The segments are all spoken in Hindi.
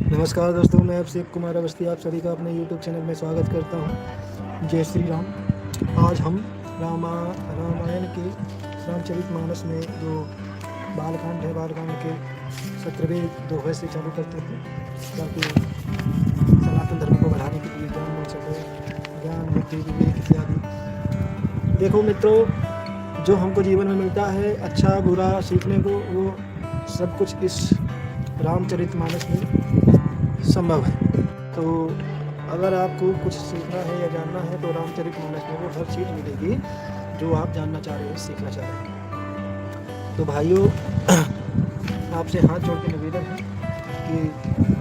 नमस्कार दोस्तों, मैं अभिषेक कुमार अवस्थी आप सभी का अपने यूट्यूब चैनल में स्वागत करता हूँ। जय श्री राम। आज हम रामायण के रामचरितमानस में जो बालकांड है, बालकांड के 17वें दोहे से चालू करते हैं ताकि सनातन धर्म को बढ़ाने के लिए ज्ञान मिल सके, ज्ञान बुद्धि विवेक इत्यादि। देखो मित्रों, जो हमको जीवन में मिलता है अच्छा बुरा सीखने को, वो सब कुछ इस रामचरितमानस में संभव है। तो अगर आपको कुछ सीखना है या जानना है तो रामचरितमानस में वो हर चीज़ मिलेगी जो आप जानना चाह रहे हैं, सीखना चाह रहे हैं। तो भाइयों, आपसे हाथ जोड़ के निवेदन है कि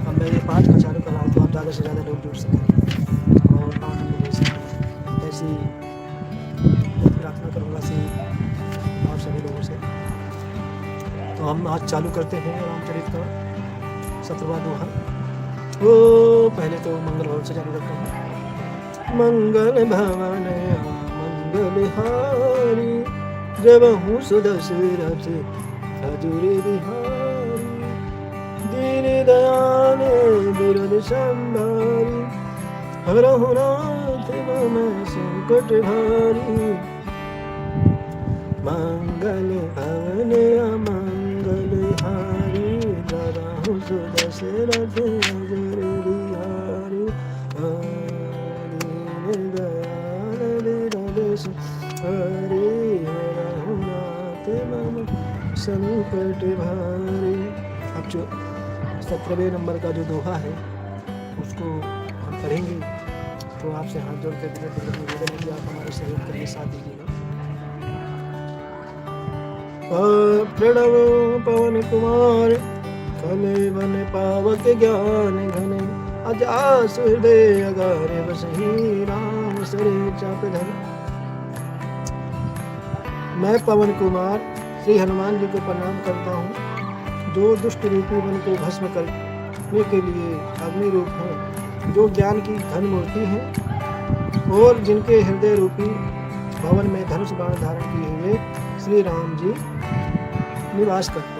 हम मैं ये 5 का चालू कर रहा हूँ तो आप ज़्यादा से ज़्यादा लोग जुड़ सकें और आनंद ले सकें। ऐसी प्रार्थना करूँगा से आप सभी लोगों से। तो हम आज चालू करते हैं रामचरित का 17वां दोहा। पहले तो मंगल भवन से चालू करते हैं। मंगल भवन मंगलहारी, जब हूँ सुदशरथ अजुर बिहारी, दीन दयाल बिरद संभारी, हरहु नाथ मम संकट भारी। मंगल भवन अमंगलहारी, जब हूँ सुदशरथ अजुर बिहारी, दीन दयाल बिरद संभारी, हरहु नाथ मम संकट भारी। अब जो 17वें नंबर का जो दोहा है उसको हम करेंगे, तो आपसे हाथ जोड़ कर निवेदन है कि आप हमारे सहयोग के लिए साथ दीजिएगा। प्रणव पवन कुमार, कले बन पावक ज्ञान घने, अजास हृदय अगारे बसहि राम सरे चाप धन। मैं पवन कुमार श्री हनुमान जी को प्रणाम करता हूँ, जो दुष्ट रूपी वन को भस्म करने के लिए अग्नि रूप हैं, जो ज्ञान की धन मूर्ति हैं और जिनके हृदय रूपी भवन में धनुष बाण धारण किए हुए श्री राम जी निवास करते हैं।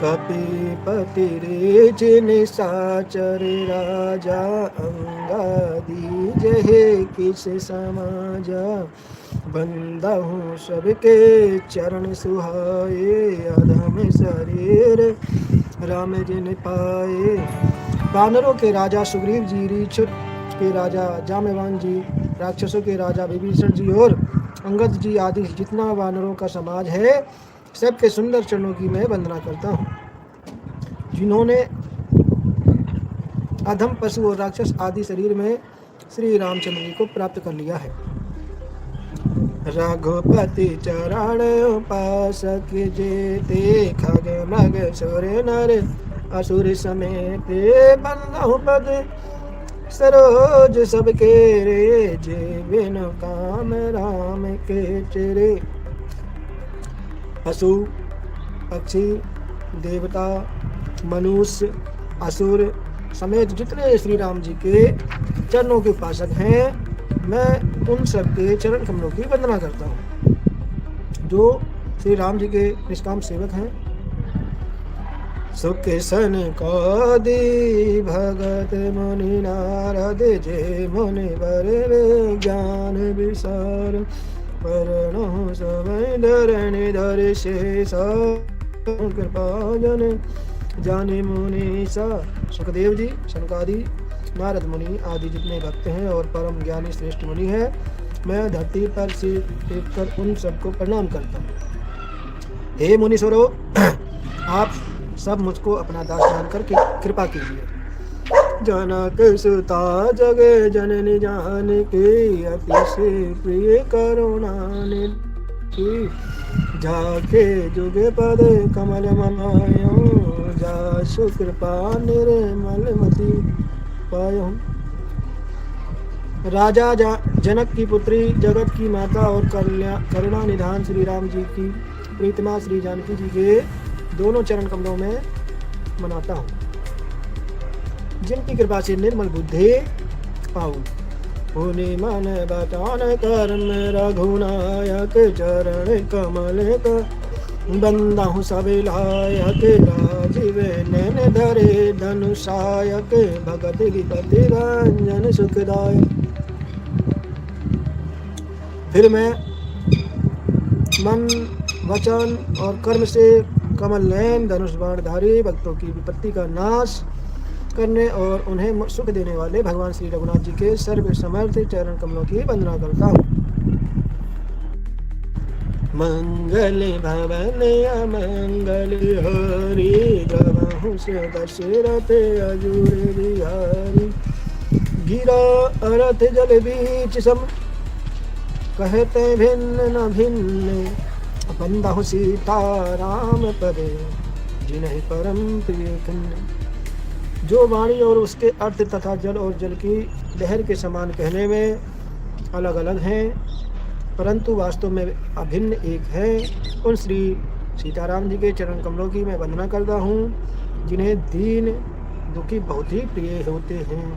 कपिपति रेज निशाचर राजा, अंगादी जहे किस समाजा, बंदा हूँ सबके चरण सुहाए, अधम शरीर राम जिन पाए। वानरों के राजा सुग्रीव जी, रीछ के राजा जाम्बवान जी, राक्षसों के राजा विभीषण जी और अंगद जी आदि जितना वानरों का समाज है, सबके सुंदर चरणों की मैं वंदना करता हूँ, जिन्होंने अधम पशु और राक्षस आदि शरीर में श्री रामचंद्र जी को प्राप्त कर लिया है। रघुपति चरण उपासक जेते, खग मग सुर नर असुर समेते, बंधु पद सरोज सबके रे, जे बिनु काम राम के चेरे। पशु पक्षी देवता मनुष्य असुर समेत जितने श्री राम जी के चरणों के उपासक हैं, मैं उन सब के चरण कमलों की वंदना करता हूँ, जो श्री राम जी के निष्काम सेवक हैं। सुख सन कादि भगत मुनि नारद, जे मुनि वर ज्ञान विसार, परणु समय धरणि धर शेष, कृपा जन जाने मुनि सा। सुखदेव जी, सनकादि नारद मुनि आदि जितने भक्त हैं और परम ज्ञानी श्रेष्ठ मुनि हैं, मैं धरती पर से टेककर उन सबको प्रणाम करता हूँ। हे मुनीश्वरों, आप सब मुझको अपना दास जानकर के कृपा कीजिए। जनक सुता जगे जननी जान के, अतिशय प्रिय करुणा निधि, जाके जुगे पद कमल मनायो, जासु कृपा निर्मल मति पायो। राजा जनक की पुत्री, जगत की माता और करुणा निधान श्री राम जी की प्रीतमा श्री जानकी जी के दोनों चरण कमलों में मनाता हूँ, जिनकी कृपा से निर्मल बुद्धि पाऊँ। पुनि मन बचान कर्म रघुनायक, चरण कमल का बंदा हूँ सब लायक, राजीव वे नैन धरे धनुषायक भगत विपति रंजन सुखदायक। फिर मैं मन वचन और कर्म से कमल नयन धनुष बाणधारी भक्तों की विपत्ति का नाश करने और उन्हें सुख देने वाले भगवान श्री रघुनाथ जी के सर्व समर्थ चरण कमलों की वंदना करता हूँ। मंगल भवन अमंगल हरि द्रवहु दशरथ अजूर बिहारी। गिरा अरथ जल बीच सम कहते भिन्न न भिन्न बंदहु सीता राम पदे जिन्हें परम प्रिय खिन्न। जो वाणी और उसके अर्थ तथा जल और जल की लहर के समान कहने में अलग अलग हैं परंतु वास्तव में अभिन्न एक है, उन श्री सीताराम जी के चरण कमलों की मैं वंदना करता हूँ जिन्हें दीन दुखी बहुत ही प्रिय होते हैं।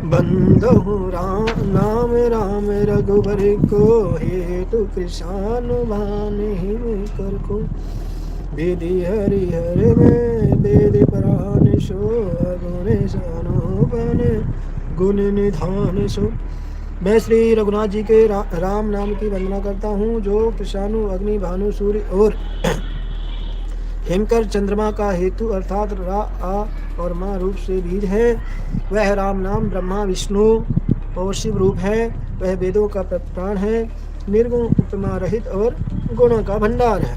बंदहु नाम राम रघुबर को हेतु कृष्णानुभान हिम कर को विधि हरिहर में वेद परान सो गुण सानुपन गुण निधान सो। मैं श्री रघुनाथ जी के राम नाम की वंदना करता हूँ जो कृष्णानु अग्नि भानु सूर्य और हिमकर चंद्रमा का हेतु अर्थात रा आ और माँ रूप से बीज है। वह राम नाम ब्रह्मा विष्णु और शिव रूप है। वह वेदों का प्राण है, निर्गुण उपमा रहित और गुणों का भंडार है।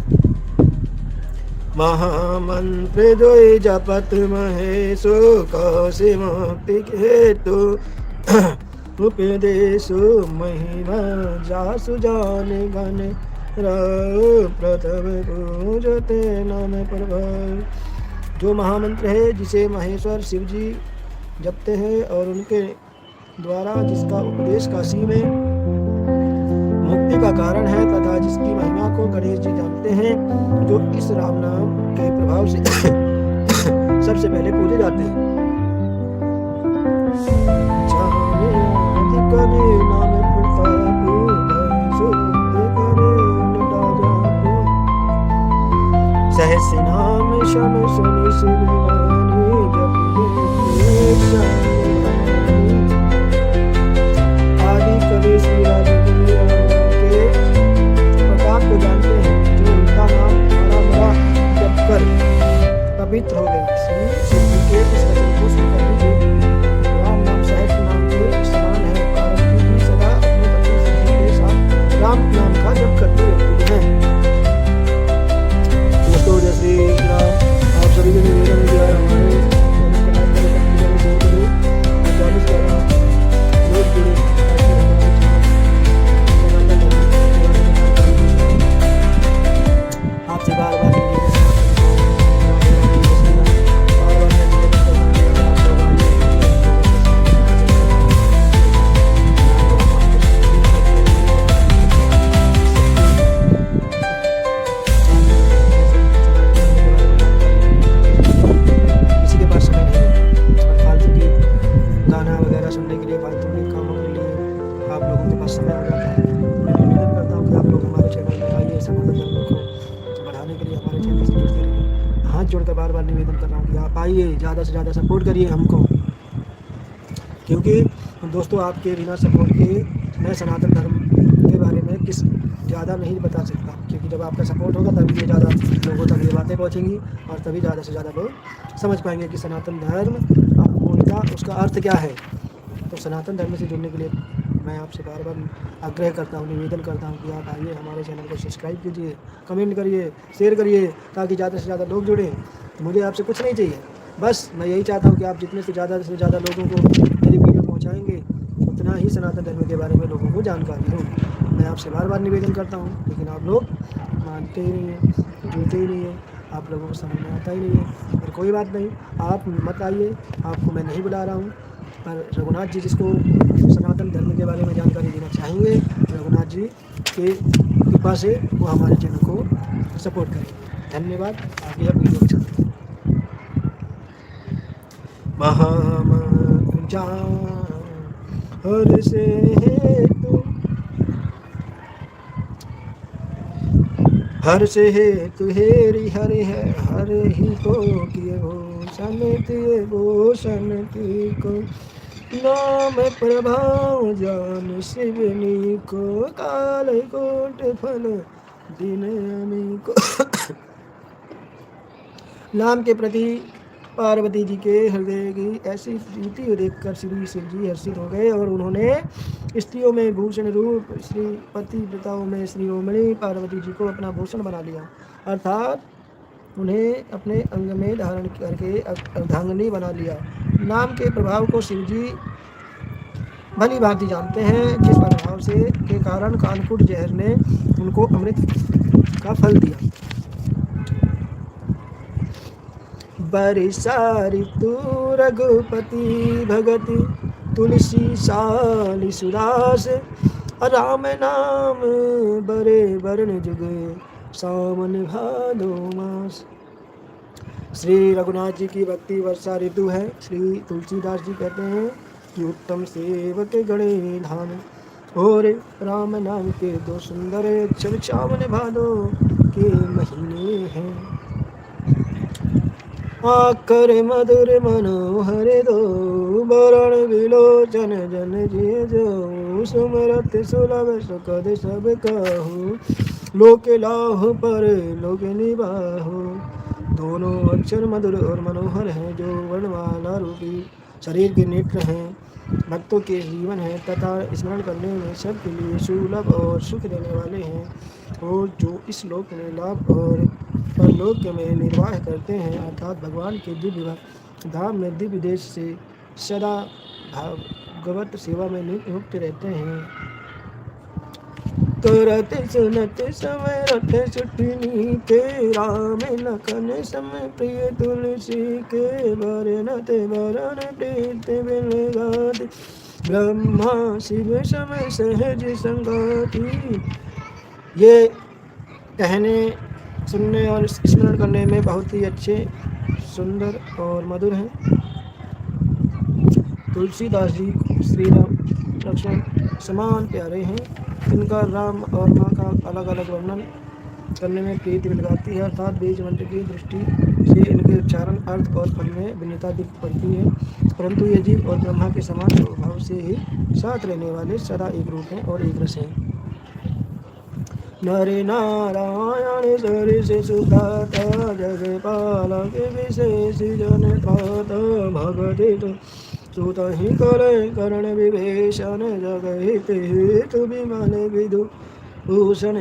महामंत्र जो जपत महेशो कौशि मुक्ति हेतु उपदेशो महिमा जासु जान गण प्रथम पूजते नाम प्रभु। जो महामंत्र है जिसे महेश्वर शिव जी जपते हैं और उनके द्वारा जिसका उपदेश काशी में मुक्ति का कारण है तथा जिसकी महिमा को गणेश जी जानते हैं, जो इस राम नाम के प्रभाव से सबसे पहले पूजे जाते हैं। सहस्र नाम शम सुनि शिवानी आदि कवि श्री के प्रताप को जानते हैं, जो उनका नाम हरा जप कर पवित्र हो गए। श्री के इस वचन को सुनकर लीजिए। राम नाम सहस्र नाम के समान है, कारण कि सदा अपने पति स्नेह के साथ राम नाम का जप करते रहते हैं। दोस्तों जय श्री राम, आप सभी को निवेदन किया हमारे आपसे बार बार जोड़कर बार बार निवेदन कर रहा हूँ कि आप आइए, ज़्यादा से ज़्यादा सपोर्ट करिए हमको, क्योंकि दोस्तों आपके बिना सपोर्ट के मैं सनातन धर्म के बारे में किस ज़्यादा नहीं बता सकता, क्योंकि जब आपका सपोर्ट होगा तभी ये ज़्यादा लोगों तक ये बातें पहुँचेंगी और तभी ज़्यादा से ज़्यादा लोग समझ पाएंगे कि सनातन धर्म उनका उसका अर्थ क्या है। तो सनातन धर्म से जुड़ने के लिए मैं आपसे बार बार आग्रह करता हूँ, निवेदन करता हूँ कि आप आइए, हमारे चैनल को सब्सक्राइब कीजिए, कमेंट करिए, शेयर करिए, ताकि ज़्यादा से ज़्यादा लोग जुड़ें। मुझे आपसे कुछ नहीं चाहिए, बस मैं यही चाहता हूँ कि आप जितने से ज़्यादा लोगों को मेरी वीडियो पहुँचाएँगे उतना ही सनातन धर्म के बारे में लोगों को जानकारी होगी। मैं आपसे बार बार निवेदन करता हूँ, लेकिन आप लोग मानते ही नहीं हैं, जुड़ते ही नहीं हैं, आप लोगों को समझ में आता ही नहीं है। पर कोई बात नहीं, आप मत आइए, आपको मैं नहीं बुला रहा हूँ, पर रघुनाथ जी जिसको सनातन धर्म के बारे में जानकारी देना चाहेंगे, रघुनाथ जी के कृपा से वो हमारे चैनल को सपोर्ट करेंगे। धन्यवाद। आगे अब वीडियो चलते हैं। महामंत्र हर से हर्ष है तुहेरी हरि है, हर ही को किए भूषण तिये भूषण की को। नाम प्रभाव जान शिवनी को, काल कोट फल दिन अनेको। नाम के प्रति पार्वती जी के हृदय की ऐसी प्रीति देखकर श्री शिव जी हर्षित हो गए और उन्होंने स्त्रियों में भूषण रूप श्री पतिव्रताओं में श्रीरोमणि पार्वती जी को अपना भूषण बना लिया, अर्थात उन्हें अपने अंग में धारण करके अर्धांगिनी बना लिया। नाम के प्रभाव को शिव जी भली भांति जानते हैं, जिस प्रभाव से के कारण कालकूट जहर ने उनको अमृत का फल दिया। बरिसा ऋतु रघुपति भगति, तुलसी साली सुदास, राम नाम बरे वर्ण जुग, सावन भादो मास। श्री रघुनाथ जी की भक्ति वर्षा ऋतु है। श्री तुलसीदास जी कहते हैं कि उत्तम सेवक गणे धान, और राम नाम के दो सुंदर अक्षर सावन भादो के महीने हैं। आकर मधुर मनोहर दो, वरण विलोचन जन जिय जो, सुमरत सुलभ सुखद सब कहूँ, लोक लाहु पर लोक निबाहु। दोनों अक्षर मधुर और मनोहर हैं, जो वर्णमाला रूपी शरीर के नेत्र हैं, भक्तों के जीवन है तथा स्मरण करने में सबके लिए सुलभ और सुख देने वाले हैं, और जो इस लोक में लाभ और परलोक में निर्वाह करते हैं, अर्थात भगवान के दिव्य धाम में दिव्य देश से सदा भागवत सेवा में नियुक्त रहते हैं। करत सुनत समय रथ सुठनी के, राम लखन समय प्रिय तुलसी के, वरनत वरण प्रीत बिलगात, ब्रह्मा शिव समय सहज संगाति। ये कहने सुनने और स्मरण करने में बहुत ही अच्छे, सुंदर और मधुर हैं। तुलसीदास जी श्री राम लक्ष्मण समान प्यारे हैं। इनका राम और माँ का अलग अलग वर्णन करने में प्रीति लगाती है, अर्थात बीज मंत्र की दृष्टि से इनके उच्चारण, अर्थ और फल में भिन्नता दिख पड़ती है, परंतु ये जीव और ब्रह्मा के समान स्वभाव से ही साथ रहने वाले सदा एक रूप हैं और एक रस हैं। नर नारायण सरिस सुदाता, जगपालक विशेष जन त्राता, भगति सुत ही करे करण विभीषण, जगहित हेतु विमल विदु भूषण।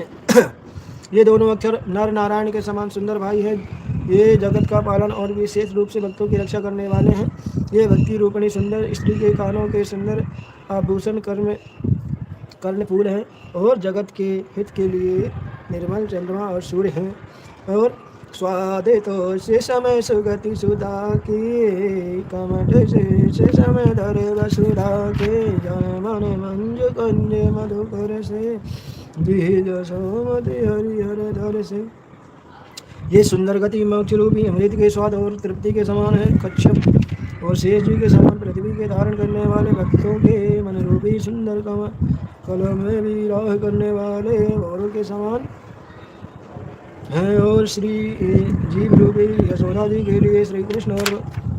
ये दोनों अक्षर नर नारायण के समान सुंदर भाई हैं। ये जगत का पालन और विशेष रूप से भक्तों की रक्षा करने वाले हैं। ये भक्ति रूपणी सुंदर स्त्री के कानों के सुंदर आभूषण कर्णफूल हैं, और जगत के हित के लिए निर्मल चंद्रमा और सूर्य हैं, और स्वादे तो से समय सुगति सुधा की, कमठ से समय धरे वसुधा के, जमन मंजु कंज मधुकर से, बीज सोमति हरिहर धर से। ये सुंदर गति मोक्ष रूपी अमृत के स्वाद और तृप्ति के समान है। कच्छप और शेष जी के समान पृथ्वी के धारण करने वाले भक्तों के मन रूपी सुंदर कलम में भी राह करने वाले औरों के समान हैं, और श्री जीव रूपी यशोदा जी के लिए श्री कृष्ण और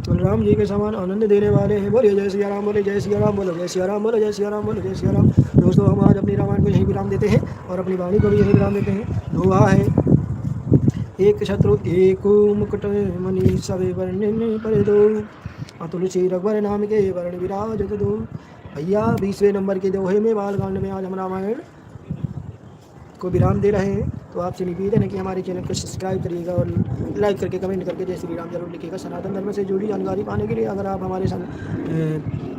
बलराम जी के समान आनंद देने वाले हैं। बोलिए जय सिया राम, बोले जय सिया राम, बोलो जय सिया राम, बोलो जय सिया राम, बोलो जय सिया राम। दोस्तों, हम आज अपनी रामायण को यहीं विराम देते हैं और अपनी वाणी को भी यहीं विराम देते हैं। दोहा है, एक शत्रु एक मुकुट मणि सवे वर्णन पर दो, तुलसी रघुवर नाम के वर्ण विराज दो। भैया 20वें नंबर के दोहे में बालकांड में आज हम रामायण को विराम दे रहे हैं। तो आपसे निवेदन है कि हमारे चैनल को सब्सक्राइब करिएगा और लाइक करके कमेंट करके जय श्री राम जरूर लिखिएगा। सनातन धर्म से जुड़ी जानकारी पाने के लिए अगर आप हमारे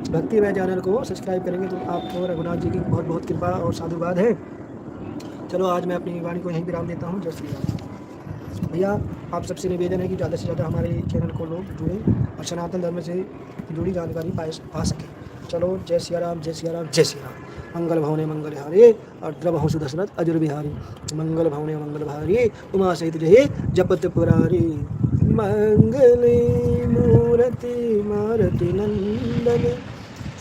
भक्तिमय चैनल को सब्सक्राइब करेंगे तो आपको रघुनाथ जी की बहुत बहुत कृपा और साधुवाद है। चलो आज मैं अपनी वाणी को यहीं विराम देता हूँ। जय श्री राम। भैया आप सबसे निवेदन है कि ज़्यादा से ज़्यादा हमारे चैनल को लोग जुड़ें और सनातन धर्म से जुड़ी जानकारी पा सकें। चलो जय सिया राम, जय सिया राम, जय सिया राम। मंगल भवने मंगल हारे, अर्द्रवहु सुदशरथ अजुर बिहारी, मंगल भवने मंगल भारी, उमा सहित जय जपत पुरारी। मंगले मूर्ति मारुति नंदन,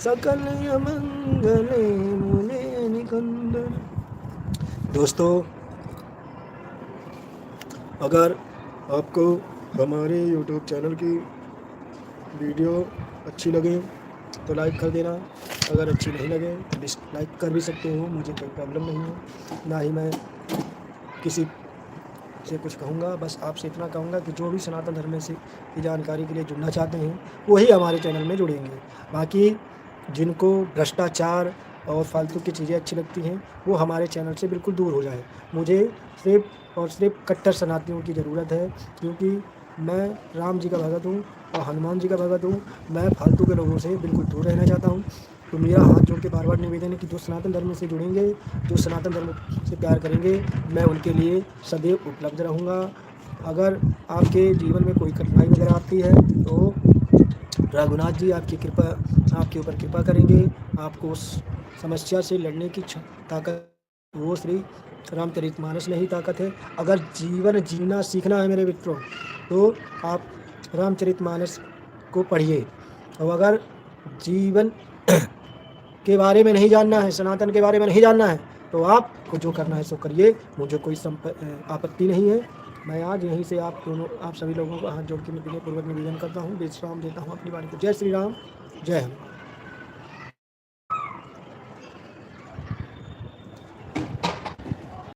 सकल मंगले मूले निकंदन। दोस्तों, अगर आपको हमारे यूट्यूब चैनल की वीडियो अच्छी लगे तो लाइक कर देना, अगर अच्छी नहीं लगे तो डिसलाइक कर भी सकते हो, मुझे कोई प्रॉब्लम नहीं है। ना ही मैं किसी से कुछ कहूँगा, बस आपसे इतना कहूँगा कि जो भी सनातन धर्म से की जानकारी के लिए जुड़ना चाहते हैं वही हमारे चैनल में जुड़ेंगे। बाकी जिनको भ्रष्टाचार और फालतू की चीज़ें अच्छी लगती हैं वो हमारे चैनल से बिल्कुल दूर हो जाए। मुझे सिर्फ और सिर्फ कट्टर सनातनियों की ज़रूरत है, क्योंकि मैं राम जी का भगत हूँ और हनुमान जी का भगत हूँ। मैं फालतू के लोगों से बिल्कुल दूर रहना चाहता हूँ। तो मेरा हाथ जोड़ के बार बार निवेदन है कि जो सनातन धर्म से जुड़ेंगे, जो सनातन धर्म से प्यार करेंगे, मैं उनके लिए सदैव उपलब्ध रहूँगा। अगर आपके जीवन में कोई कठिनाई वगैरह आती है तो रघुनाथ जी आपकी आपके ऊपर कृपा करेंगे। आपको उस समस्या से लड़ने की ताकत वो श्री रामचरितमानस में ही ताकत है। अगर जीवन जीना सीखना है मेरे मित्रों तो आप रामचरितमानस को पढ़िए, और अगर जीवन के बारे में नहीं जानना है, सनातन के बारे में नहीं जानना है, तो आपको जो करना है सो करिए, मुझे कोई आपत्ति नहीं है। मैं आज यहीं से आप सभी लोगों को हाथ जोड़ के विनयपूर्वक निवेदन करता हूँ, विश्राम देता हूँ अपनी वाणी को। जय श्री राम, जय हनुमान।